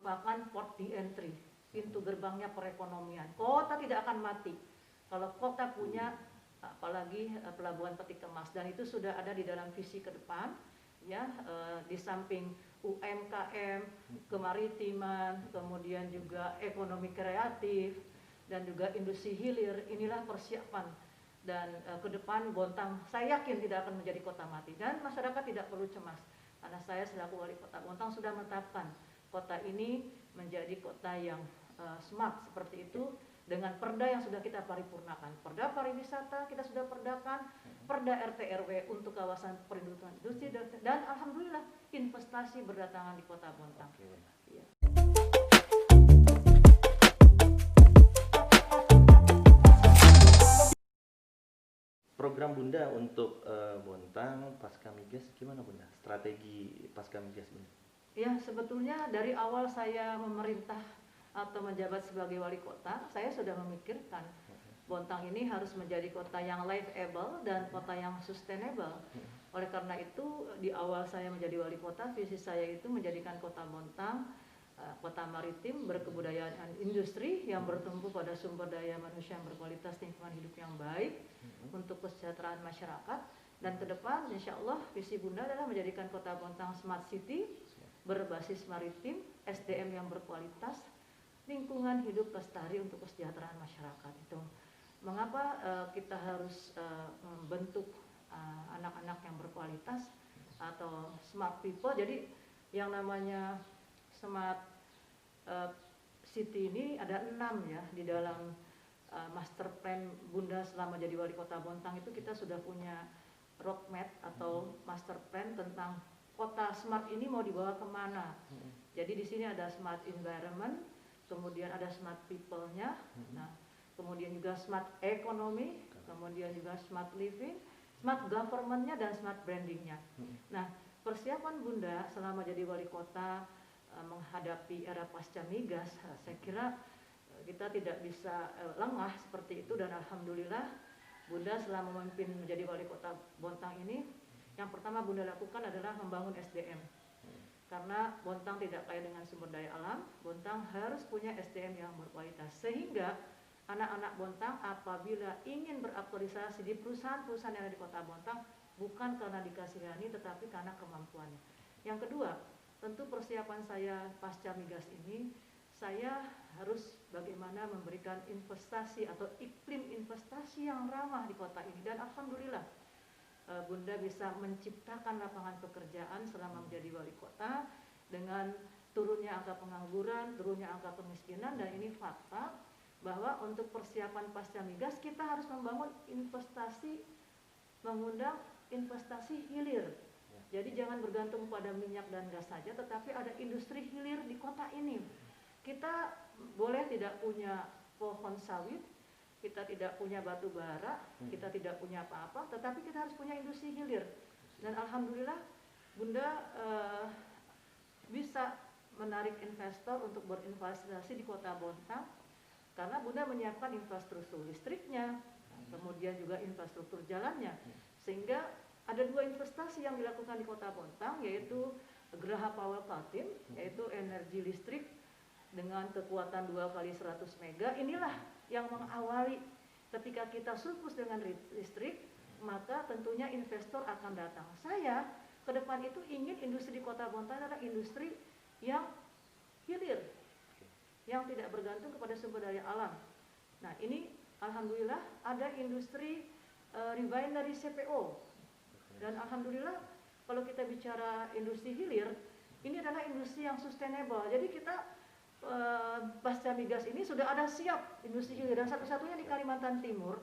merupakan port di entry, pintu gerbangnya perekonomian. Kota tidak akan mati kalau kota punya apalagi pelabuhan peti kemas, dan itu sudah ada di dalam visi ke depan ya, di samping UMKM, kemaritiman, kemudian juga ekonomi kreatif dan juga industri hilir. Inilah persiapan dan ke depan Bontang saya yakin tidak akan menjadi kota mati, dan masyarakat tidak perlu cemas karena saya selaku wali kota Bontang sudah menetapkan kota ini menjadi kota yang smart seperti itu, dengan perda yang sudah kita paripurnakan. Perda pariwisata kita sudah perdakan, perda RT RW untuk kawasan perindustrian industri, dan alhamdulillah investasi berdatangan di kota Bontang. Ya. Program Bunda untuk Bontang pasca migas gimana Bunda? Strategi pasca migas Bunda? Ya, sebetulnya dari awal saya memerintah atau menjabat sebagai wali kota, saya sudah memikirkan Bontang ini harus menjadi kota yang livable dan kota yang sustainable. Oleh karena itu, di awal saya menjadi wali kota, visi saya itu menjadikan kota Bontang kota maritim berkebudayaan dan industri yang bertumpu pada sumber daya manusia yang berkualitas, lingkungan hidup yang baik untuk kesejahteraan masyarakat. Dan ke depan insya Allah visi Bunda adalah menjadikan kota Bontang smart city berbasis maritim, SDM yang berkualitas, lingkungan hidup lestari untuk kesejahteraan masyarakat. Itu mengapa kita harus membentuk anak-anak yang berkualitas atau smart people. Jadi yang namanya smart city ini ada 6 ya di dalam master plan Bunda selama jadi wali kota Bontang. Itu kita sudah punya roadmap atau master plan tentang kota smart ini mau dibawa kemana. Jadi di sini ada smart environment, kemudian ada smart people-nya, nah, kemudian juga smart economy, kemudian juga smart living, smart government-nya, dan smart branding-nya. Nah, persiapan Bunda selama jadi wali kota menghadapi era pasca migas, saya kira kita tidak bisa lengah seperti itu, dan alhamdulillah Bunda selama memimpin menjadi wali kota Bontang ini, yang pertama Bunda lakukan adalah membangun SDM. Karena Bontang tidak kaya dengan sumber daya alam, Bontang harus punya SDM yang berkualitas. Sehingga anak-anak Bontang apabila ingin beraktualisasi di perusahaan-perusahaan yang ada di kota Bontang, bukan karena dikasihani tetapi karena kemampuannya. Yang kedua, tentu persiapan saya pasca migas ini, saya harus bagaimana memberikan investasi atau iklim investasi yang ramah di kota ini. Dan alhamdulillah Bunda bisa menciptakan lapangan pekerjaan selama menjadi wali kota dengan turunnya angka pengangguran, turunnya angka kemiskinan, dan ini fakta bahwa untuk persiapan pasca migas kita harus membangun investasi, mengundang investasi hilir. Jadi jangan bergantung pada minyak dan gas saja, tetapi ada industri hilir di kota ini. Kita boleh tidak punya pohon sawit, kita tidak punya batu bara, kita tidak punya apa-apa, tetapi kita harus punya industri hilir. Dan alhamdulillah Bunda bisa menarik investor untuk berinvestasi di kota Bontang karena Bunda menyiapkan infrastruktur listriknya, kemudian juga infrastruktur jalannya, sehingga ada 2 investasi yang dilakukan di kota Bontang, yaitu Geraha Power Kaltim, yaitu energi listrik dengan kekuatan 2 kali 100 mega. Inilah yang mengawali ketika kita surplus dengan listrik, maka tentunya investor akan datang. Saya ke depan itu ingin industri di kota Bontang adalah industri yang hilir, yang tidak bergantung kepada sumber daya alam. Nah, ini alhamdulillah ada industri refinery CPO, dan alhamdulillah kalau kita bicara industri hilir, ini adalah industri yang sustainable. Jadi kita pasca migas ini sudah ada siap industri hilir, dan satu-satunya di Kalimantan Timur,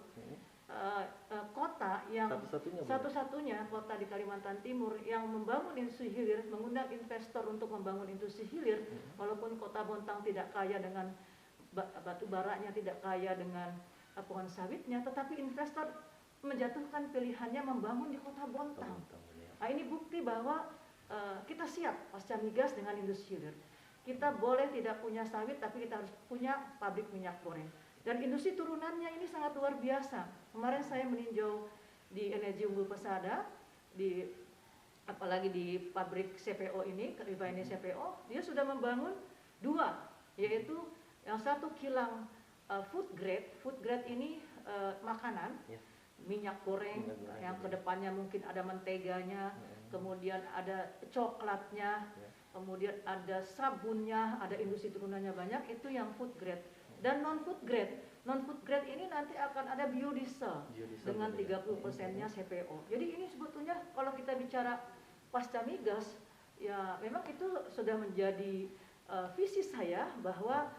kota yang satu-satunya kota di Kalimantan Timur yang membangun industri hilir, mengundang investor untuk membangun industri hilir. Walaupun kota Bontang tidak kaya dengan batu baranya, tidak kaya dengan pohon sawitnya, tetapi investor menjatuhkan pilihannya membangun di kota Bontang. Nah, ini bukti bahwa kita siap pasca migas dengan industri hilir. Kita boleh tidak punya sawit, tapi kita harus punya pabrik minyak goreng. Dan industri turunannya ini sangat luar biasa. Kemarin saya meninjau di Energi Unggul Pesada, apalagi di pabrik CPO ini, refinery CPO, dia sudah membangun Dua, yaitu yang satu kilang food grade. Food grade ini makanan, Ya. minyak goreng, Minyak goreng, yang ya. kedepannya mungkin ada menteganya, kemudian ada coklatnya, Ya. kemudian ada sabunnya, ada industri turunannya banyak, itu yang food grade. Dan non food grade, ini nanti akan ada biodiesel Biodiesel dengan juga ya. 30%-nya CPO. Jadi ini sebetulnya kalau kita bicara pasca migas, ya memang itu sudah menjadi visi saya bahwa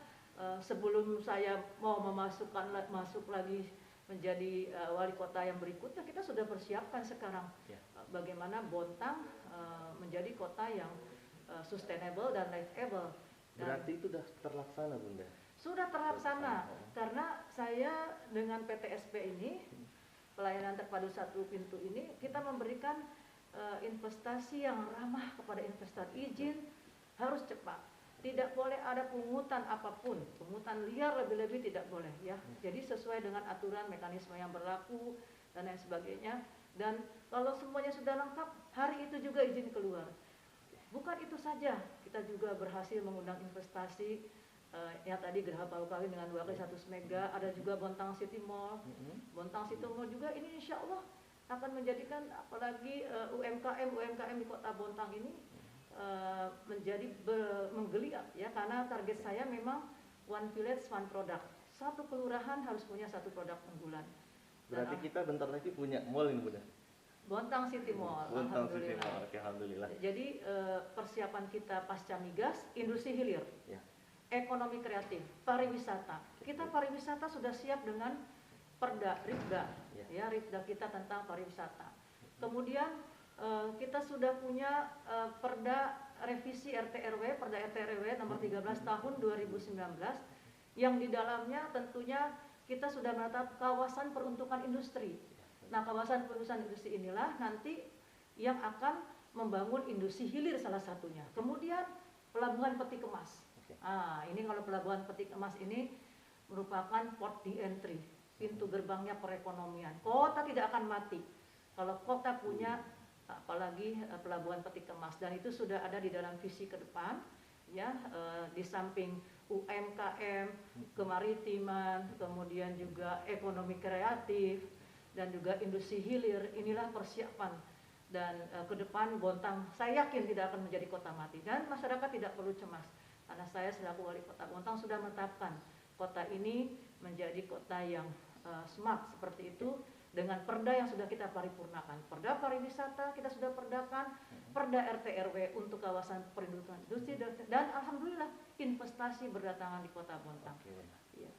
sebelum saya mau masuk lagi menjadi wali kota yang berikutnya, kita sudah persiapkan sekarang Ya. bagaimana Bontang menjadi kota yang sustainable dan livable. Dan Berarti itu sudah terlaksana Bunda. sudah terlaksana karena saya dengan PTSP ini, pelayanan terpadu satu pintu ini, kita memberikan investasi yang ramah kepada investor. Izin harus cepat, tidak boleh ada pungutan apapun, pungutan liar lebih-lebih tidak boleh ya. Jadi sesuai dengan aturan mekanisme yang berlaku dan lain sebagainya. Dan kalau semuanya sudah lengkap, hari itu juga izin keluar. Bukan itu saja, kita juga berhasil mengundang investasi yang tadi Geraha Palu-Kawin dengan 2 kali 100 mega, ada juga Bontang City Mall. Bontang City Mall juga ini insya Allah akan menjadikan apalagi UMKM di kota Bontang ini menjadi menggeliat ya, karena target saya memang one village one product, satu kelurahan harus punya satu produk unggulan. Berarti kita bentar lagi punya mall ini Bunda. Bontang City Mall, Bontang City alhamdulillah. Mall, oke, alhamdulillah. Jadi persiapan kita pasca migas, industri hilir, Ya. ekonomi kreatif, pariwisata. Kita pariwisata sudah siap dengan Perda Ripda, ya Ripda kita tentang pariwisata. Kemudian kita sudah punya Perda revisi RT/RW, Perda RT/RW nomor 13 tahun 2019, yang di dalamnya tentunya kita sudah menetap kawasan peruntukan industri. Nah, kawasan peruntukan industri inilah nanti yang akan membangun industri hilir salah satunya. Kemudian pelabuhan peti kemas. Ini kalau pelabuhan peti kemas ini merupakan port di entry, pintu gerbangnya perekonomian. Kota tidak akan mati kalau kota punya apalagi pelabuhan peti kemas, dan itu sudah ada di dalam visi ke depan ya, di samping UMKM, kemaritiman, kemudian juga ekonomi kreatif dan juga industri hilir. Inilah persiapan, dan ke depan Bontang saya yakin tidak akan menjadi kota mati, dan masyarakat tidak perlu cemas karena saya selaku wali kota Bontang sudah menetapkan kota ini menjadi kota yang smart seperti itu, dengan perda yang sudah kita paripurnakan. Perda pariwisata kita sudah perdakan, perda RT/RW untuk kawasan perindustri, dan alhamdulillah investasi berdatangan di kota Bontang. Oke, Bunda. Ya.